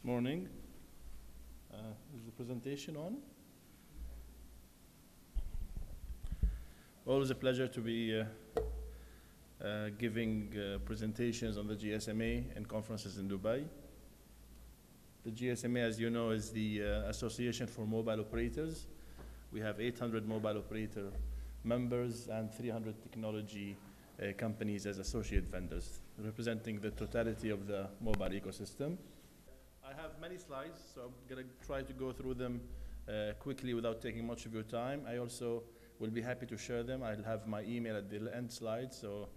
Morning. Is the presentation on? Always a pleasure to be giving presentations on the GSMA and conferences in Dubai. The GSMA, as you know, is the Association for Mobile Operators. We have 800 mobile operator members and 300 technology companies as associate vendors, representing the totality of the mobile ecosystem. I have many slides, so I'm going to try to go through them quickly without taking much of your time. I also will be happy to share them. I'll have my email at the end slides, so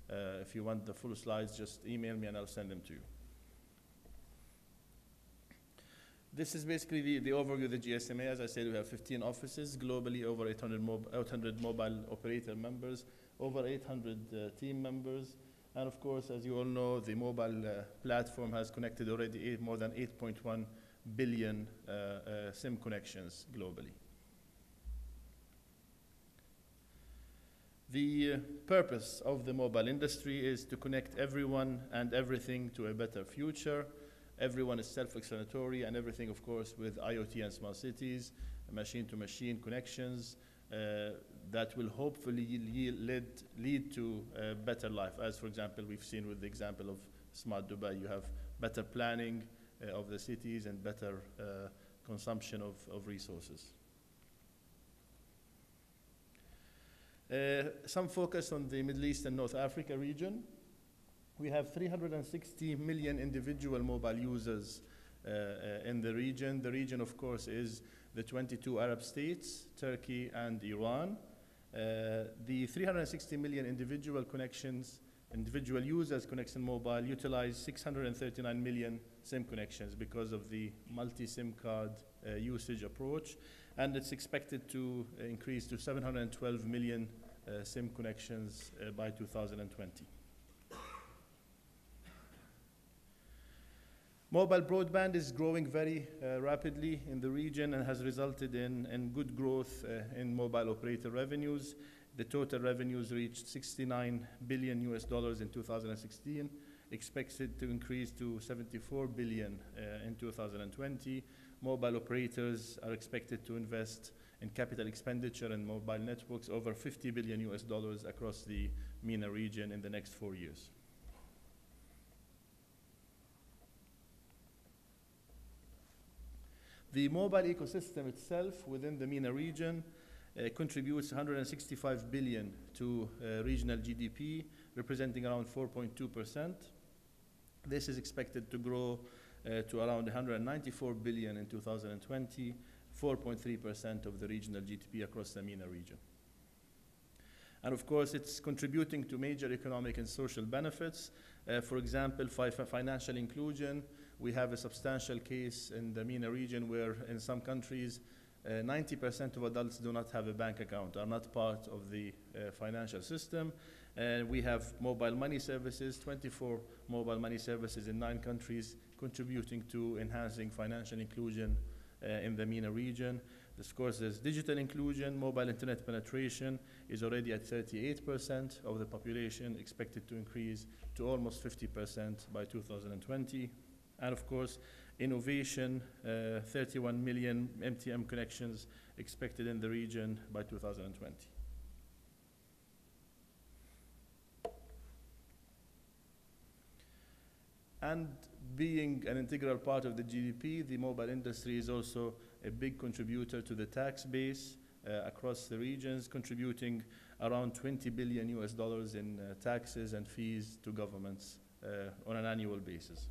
if you want the full slides, just email me and I'll send them to you. This is basically the overview of the GSMA. As I said, we have 15 offices globally, over 800 mobile operator members, over 800 team members. And of course, as you all know, the mobile platform has connected already more than 8.1 billion SIM connections globally. The purpose of the mobile industry is to connect everyone and everything to a better future. Everyone is self-explanatory, and everything, of course, with IoT and smart cities, machine-to-machine connections, that will hopefully lead to a better life. As, for example, we've seen with the example of Smart Dubai, you have better planning of the cities and better consumption of resources. Some focus on the Middle East and North Africa region. We have 360 million individual mobile users in the region. The region, of course, is the 22 Arab states, Turkey and Iran. The 360 million individual users connection mobile utilize 639 million SIM connections because of the multi-SIM card usage approach, and it's expected to increase to 712 million SIM connections by 2020. Mobile broadband is growing very rapidly in the region and has resulted in good growth in mobile operator revenues. The total revenues reached $69 billion in 2016, expected to increase to $74 billion in 2020. Mobile operators are expected to invest in capital expenditure and mobile networks over $50 billion across the MENA region in the next 4 years. The mobile ecosystem itself within the MENA region contributes 165 billion to regional GDP, representing around 4.2%. This is expected to grow to around 194 billion in 2020, 4.3% of the regional GDP across the MENA region. And of course, it's contributing to major economic and social benefits. For example, financial inclusion. We have a substantial case in the MENA region where in some countries, 90% of adults do not have a bank account, are not part of the financial system. We have mobile money services, 24 mobile money services in 9 countries, contributing to enhancing financial inclusion in the MENA region. Of course, there's digital inclusion. Mobile internet penetration is already at 38% of the population, expected to increase to almost 50% by 2020. And of course, innovation, 31 million MTM connections expected in the region by 2020. And being an integral part of the GDP, the mobile industry is also a big contributor to the tax base across the regions, contributing around $20 billion in taxes and fees to governments on an annual basis.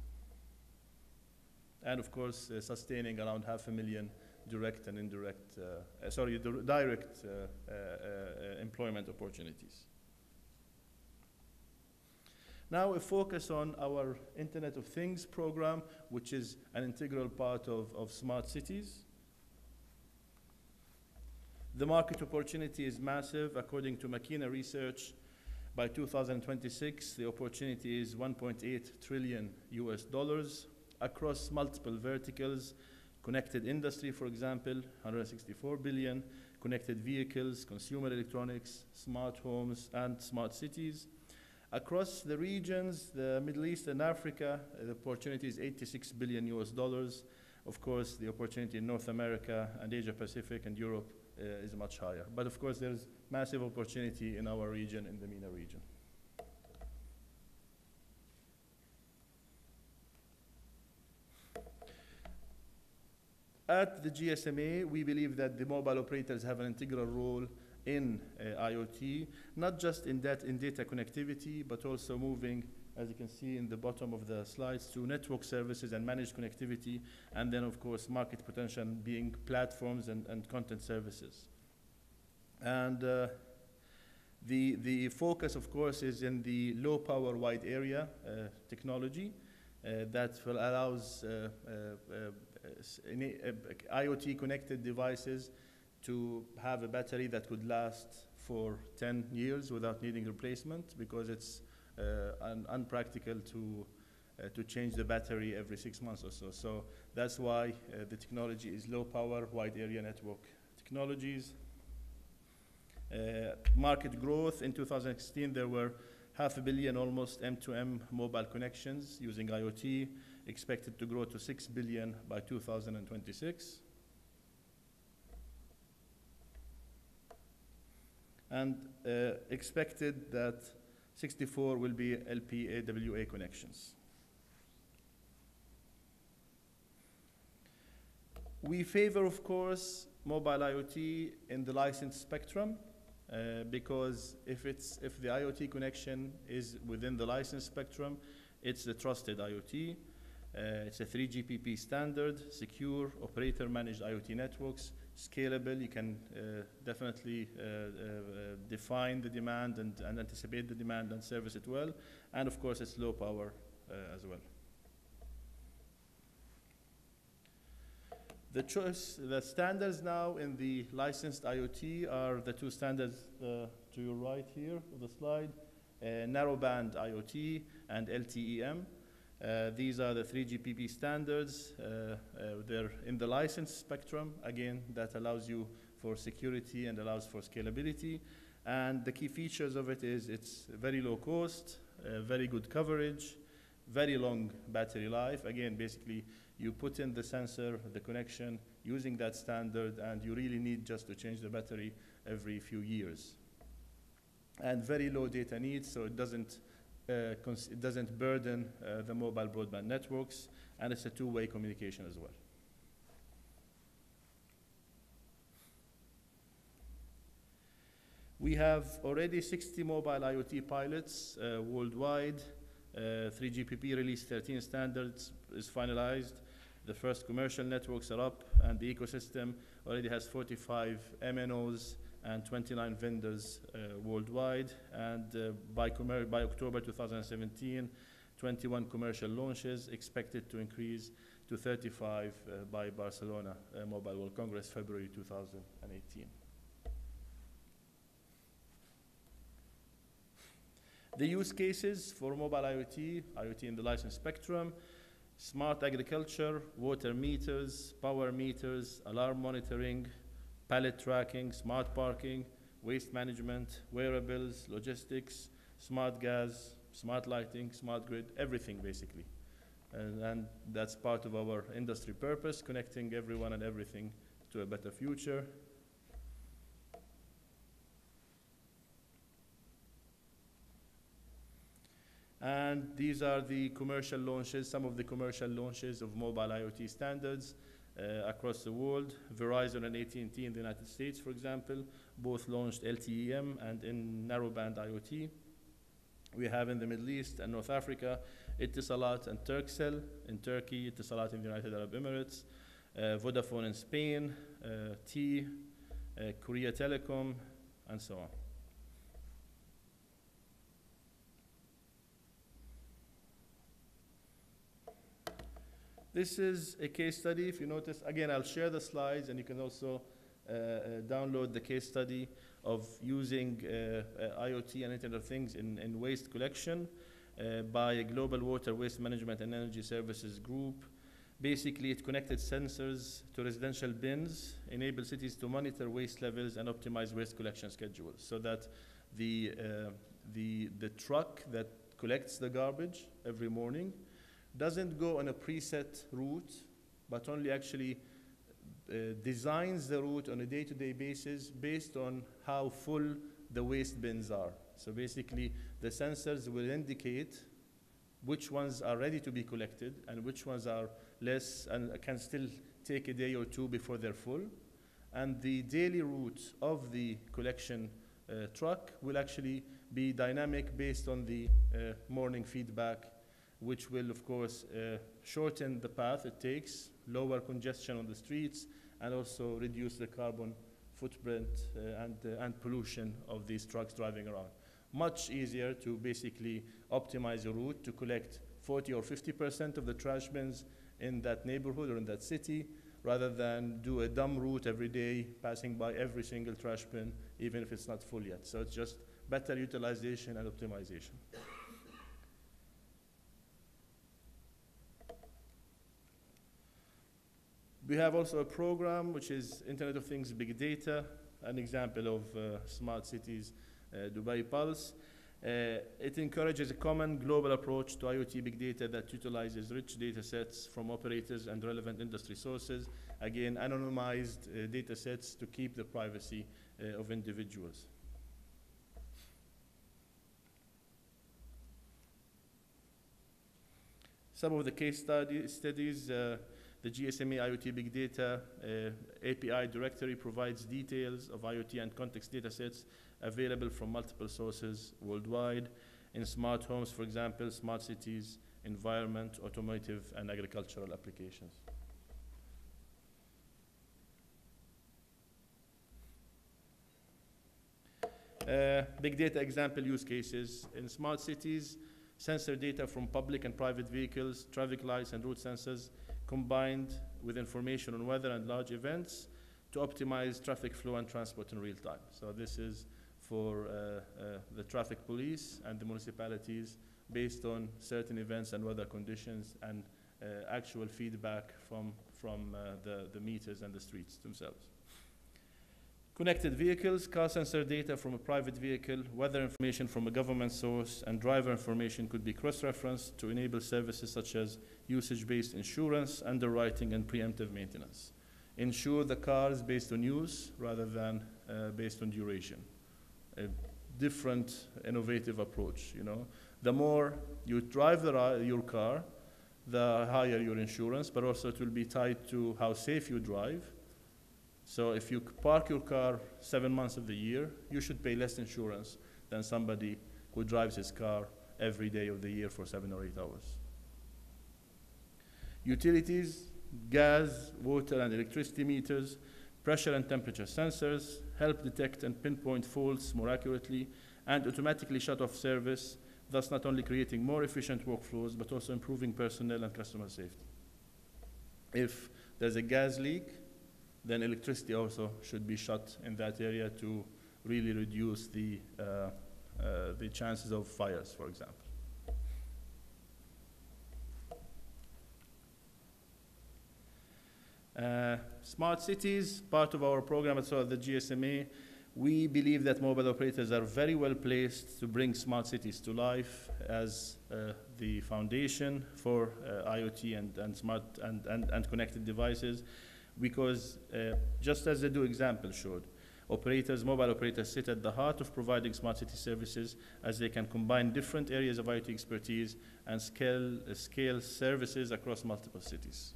And of course, sustaining around 500,000 direct and indirect, direct employment opportunities. Now a focus on our Internet of Things program, which is an integral part of smart cities. The market opportunity is massive. According to McKinsey research, by 2026, the opportunity is $1.8 trillion across multiple verticals. Connected industry, for example, 164 billion, connected vehicles, consumer electronics, smart homes, and smart cities. Across the regions, the Middle East and Africa, the opportunity is 86 billion US dollars. Of course, the opportunity in North America and Asia Pacific and Europe is much higher. But of course, there's massive opportunity in our region, in the MENA region. At the GSMA, we believe that the mobile operators have an integral role in IoT, not just in data connectivity, but also moving, as you can see in the bottom of the slides, to network services and managed connectivity, and then of course market potential being platforms and content services. And the focus, of course, is in the low power wide area technology that will allows IoT connected devices to have a battery that could last for 10 years without needing replacement, because it's unpractical to change the battery every 6 months or so. So that's why the technology is low power, wide area network technologies. Market growth in 2016, there were 500 million almost M2M mobile connections using IoT, expected to grow to 6 billion by 2026. And expected that 64 will be LPAWA connections. We favor, of course, mobile IoT in the licensed spectrum, because if the IoT connection is within the licensed spectrum, it's the trusted IoT. It's a 3GPP standard, secure, operator-managed IoT networks, scalable. You can definitely define the demand and anticipate the demand and service it well. And of course, it's low power as well. The standards now in the licensed IoT are the two standards to your right here of the slide, narrowband IoT and LTE-M. These are the 3GPP standards. They're in the licensed spectrum. Again, that allows you for security and allows for scalability. And the key features of it is it's very low cost, very good coverage, very long battery life. Again, basically, you put in the sensor, the connection, using that standard, and you really need just to change the battery every few years. And very low data needs, so it doesn't burden the mobile broadband networks, and it's a two-way communication as well. We have already 60 mobile IoT pilots worldwide. 3GPP release 13 standards is finalized. The first commercial networks are up, and the ecosystem already has 45 MNOs and 29 vendors worldwide. And by October 2017, 21 commercial launches, expected to increase to 35 by Barcelona Mobile World Congress, February 2018. The use cases for mobile IoT, IoT in the licensed spectrum: smart agriculture, water meters, power meters, alarm monitoring, pallet tracking, smart parking, waste management, wearables, logistics, smart gas, smart lighting, smart grid, everything basically. And that's part of our industry purpose, connecting everyone and everything to a better future. And these are the commercial launches, some of the commercial launches of mobile IoT standards across the world. Verizon and AT&T in the United States, for example, both launched LTE-M and in narrowband IoT. We have in the Middle East and North Africa, Etisalat and Turkcell in Turkey, Etisalat in the United Arab Emirates, Vodafone in Spain, Korea Telecom, and so on. This is a case study. If you notice, again, I'll share the slides, and you can also download the case study of using IoT and Internet of Things in waste collection by a global water waste management and energy services group. Basically, it connected sensors to residential bins, enable cities to monitor waste levels and optimize waste collection schedules, so that the the truck that collects the garbage every morning doesn't go on a preset route, but only actually designs the route on a day-to-day basis based on how full the waste bins are. So basically, the sensors will indicate which ones are ready to be collected and which ones are less and can still take a day or two before they're full. And the daily route of the collection truck will actually be dynamic based on the morning feedback, which will, of course, shorten the path it takes, lower congestion on the streets, and also reduce the carbon footprint and pollution of these trucks driving around. Much easier to basically optimize a route to collect 40 or 50% of the trash bins in that neighborhood or in that city, rather than do a dumb route every day, passing by every single trash bin, even if it's not full yet. So it's just better utilization and optimization. We have also a program which is Internet of Things Big Data, an example of smart cities, Dubai Pulse. It encourages a common global approach to IoT big data that utilizes rich data sets from operators and relevant industry sources. Again, anonymized data sets to keep the privacy of individuals. Some of the case studies, the GSMA IoT Big Data API directory provides details of IoT and context data sets available from multiple sources worldwide in smart homes, for example, smart cities, environment, automotive, and agricultural applications. Big data example use cases. In smart cities, sensor data from public and private vehicles, traffic lights, and route sensors combined with information on weather and large events to optimize traffic flow and transport in real time. So this is for the traffic police and the municipalities based on certain events and weather conditions and actual feedback from the meters and the streets themselves. Connected vehicles, car sensor data from a private vehicle, weather information from a government source, and driver information could be cross-referenced to enable services such as usage-based insurance, underwriting, and preemptive maintenance. Insure the cars based on use rather than based on duration. A different, innovative approach, you know. The more you drive your car, the higher your insurance, but also it will be tied to how safe you drive. So if you park your car 7 months of the year, you should pay less insurance than somebody who drives his car every day of the year for 7 or 8 hours. Utilities, gas, water, and electricity meters, pressure and temperature sensors help detect and pinpoint faults more accurately and automatically shut off service, thus not only creating more efficient workflows, but also improving personnel and customer safety. If there's a gas leak, then electricity also should be shut in that area to really reduce the chances of fires, for example. Smart cities, part of our program at the GSMA, we believe that mobile operators are very well placed to bring smart cities to life as the foundation for IoT and smart and connected devices. Because just as the Do example showed, mobile operators sit at the heart of providing smart city services as they can combine different areas of IoT expertise and scale services across multiple cities.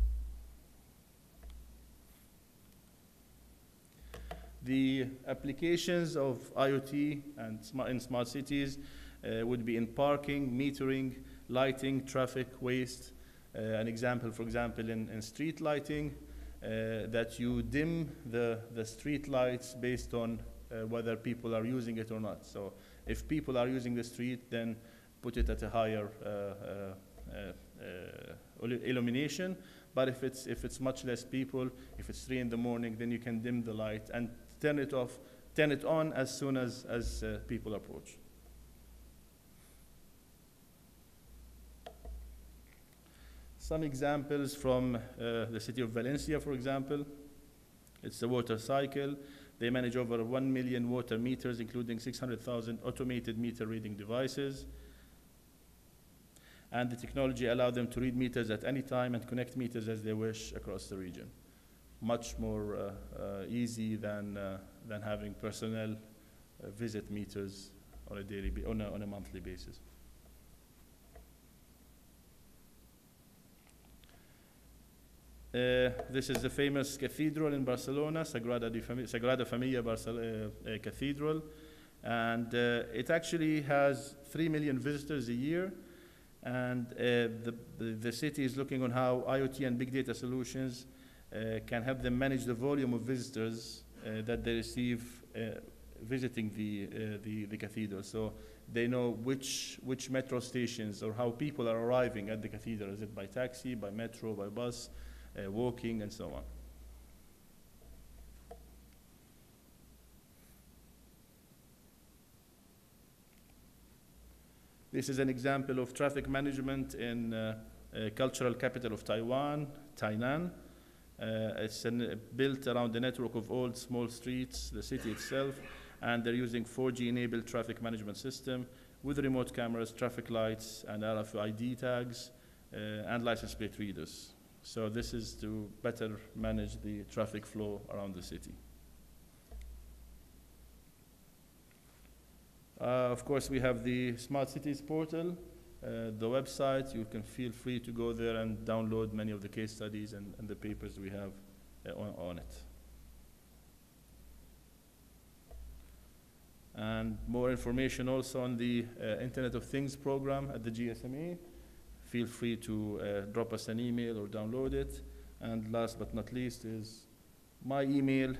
The applications of IoT and in smart cities would be in parking, metering, lighting, traffic, waste. An example, for example, in street lighting, that you dim the street lights based on whether people are using it or not. So if people are using the street, then put it at a higher illumination. But if it's much less people, if it's 3 in the morning, then you can dim the light and turn it on as soon as people approach. Some examples from the city of Valencia, for example. It's a water cycle. They manage over 1 million water meters, including 600,000 automated meter reading devices. And the technology allows them to read meters at any time and connect meters as they wish across the region. Much more easy than having personnel visit meters on a monthly basis. This is the famous cathedral in Barcelona, Sagrada Familia Cathedral. And it actually has 3 million visitors a year. And the city is looking on how IoT and big data solutions can help them manage the volume of visitors that they receive visiting the cathedral. So they know which metro stations or how people are arriving at the cathedral. Is it by taxi, by metro, by bus, walking, and so on. This is an example of traffic management in cultural capital of Taiwan, Tainan. It's built around the network of old small streets, the city itself, and they're using 4G-enabled traffic management system with remote cameras, traffic lights, and RFID tags, and license plate readers. So this is to better manage the traffic flow around the city. Of course, we have the Smart Cities portal, the website. You can feel free to go there and download many of the case studies and the papers we have on it. And more information also on the Internet of Things program at the GSMA. Feel free to drop us an email or download it. And last but not least is my email.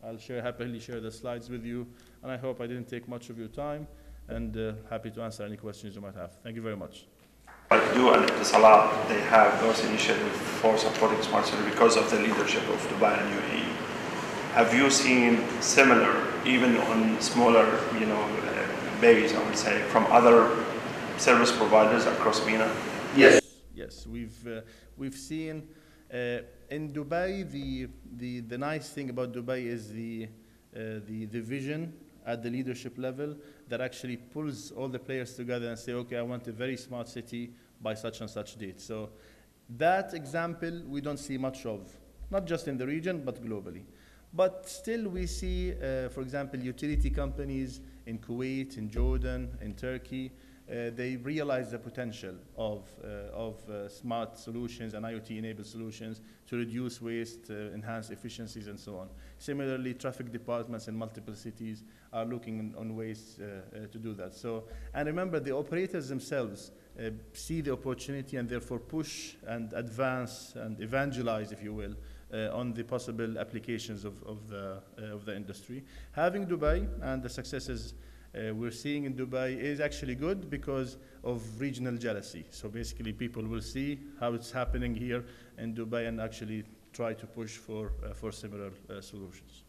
I'll happily share the slides with you. And I hope I didn't take much of your time. And happy to answer any questions you might have. Thank you very much. Like you and Salah, they have those initiatives for supporting smart city because of the leadership of Dubai and UAE. Have you seen similar, even on smaller, base, I would say, from other service providers across MENA? Yes. Yes, we've seen in Dubai. The nice thing about Dubai is the vision at the leadership level that actually pulls all the players together and say, okay, I want a very smart city by such and such date. So that example we don't see much of, not just in the region, but globally. But still we see, for example, utility companies in Kuwait, in Jordan, in Turkey, they realize the potential of smart solutions and IoT-enabled solutions to reduce waste, enhance efficiencies, and so on. Similarly, traffic departments in multiple cities are looking on ways to do that. So, and remember, the operators themselves see the opportunity and therefore push and advance and evangelize, if you will, on the possible applications of the industry. Having Dubai and the successes we're seeing in Dubai is actually good because of regional jealousy. So basically people will see how it's happening here in Dubai and actually try to push for similar solutions.